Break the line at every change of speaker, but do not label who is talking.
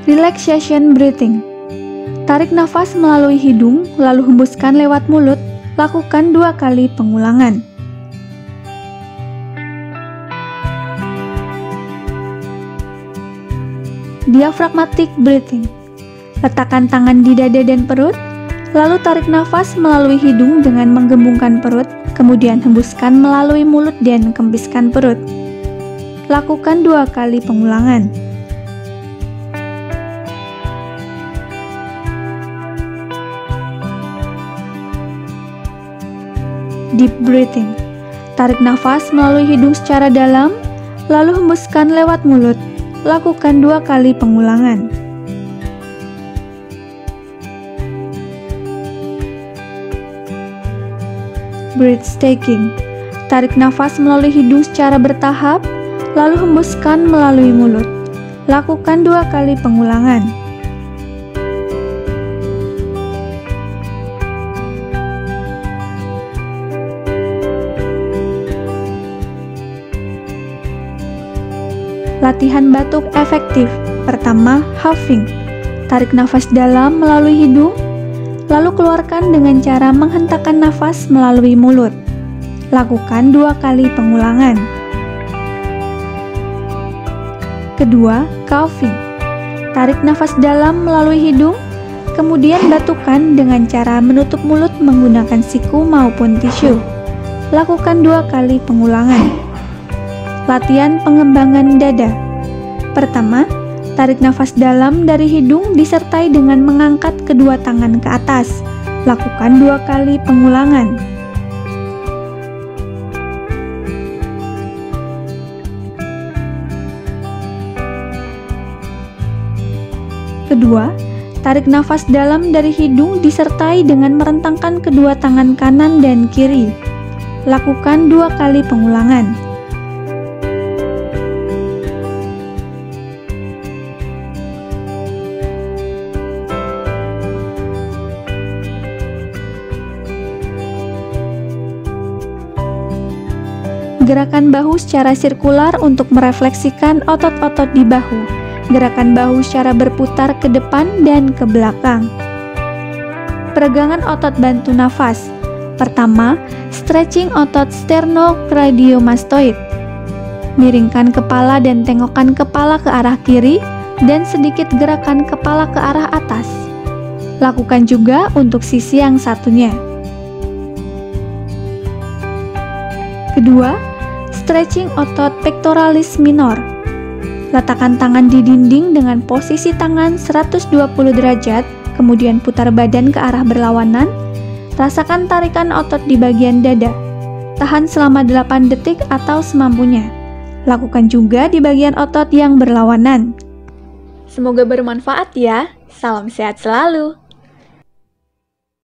Relaxation breathing. Tarik nafas melalui hidung, lalu hembuskan lewat mulut. Lakukan 2 kali pengulangan. Diaphragmatic breathing. Letakkan tangan di dada dan perut, lalu tarik nafas melalui hidung dengan menggembungkan perut, kemudian hembuskan melalui mulut dan kempiskan perut. Lakukan 2 kali pengulangan. Deep breathing. Tarik nafas melalui hidung secara dalam, lalu hembuskan lewat mulut. Lakukan 2 kali pengulangan. Breathtaking. Tarik nafas melalui hidung secara bertahap, lalu hembuskan melalui mulut. Lakukan 2 kali pengulangan. Latihan batuk efektif. Pertama, huffing. Tarik nafas dalam melalui hidung, lalu keluarkan dengan cara menghentakkan nafas melalui mulut. Lakukan 2 kali pengulangan. Kedua, coughing. Tarik nafas dalam melalui hidung, kemudian batukan dengan cara menutup mulut menggunakan siku maupun tisu. Lakukan 2 kali pengulangan. Latihan pengembangan dada. Pertama, tarik nafas dalam dari hidung disertai dengan mengangkat kedua tangan ke atas. Lakukan 2 kali pengulangan. Kedua, tarik nafas dalam dari hidung disertai dengan merentangkan kedua tangan kanan dan kiri. Lakukan 2 kali pengulangan. Gerakan bahu secara sirkular untuk merefleksikan otot-otot di bahu. Gerakan bahu secara berputar ke depan dan ke belakang. Peregangan otot bantu nafas. Pertama, stretching otot sternocleidomastoid. Miringkan kepala dan tengokkan kepala ke arah kiri dan sedikit gerakan kepala ke arah atas. Lakukan juga untuk sisi yang satunya. Kedua, stretching otot pectoralis minor. Letakkan tangan di dinding dengan posisi tangan 120 derajat, kemudian putar badan ke arah berlawanan. Rasakan tarikan otot di bagian dada. Tahan selama 8 detik atau semampunya. Lakukan juga di bagian otot yang berlawanan. Semoga bermanfaat ya. Salam sehat selalu.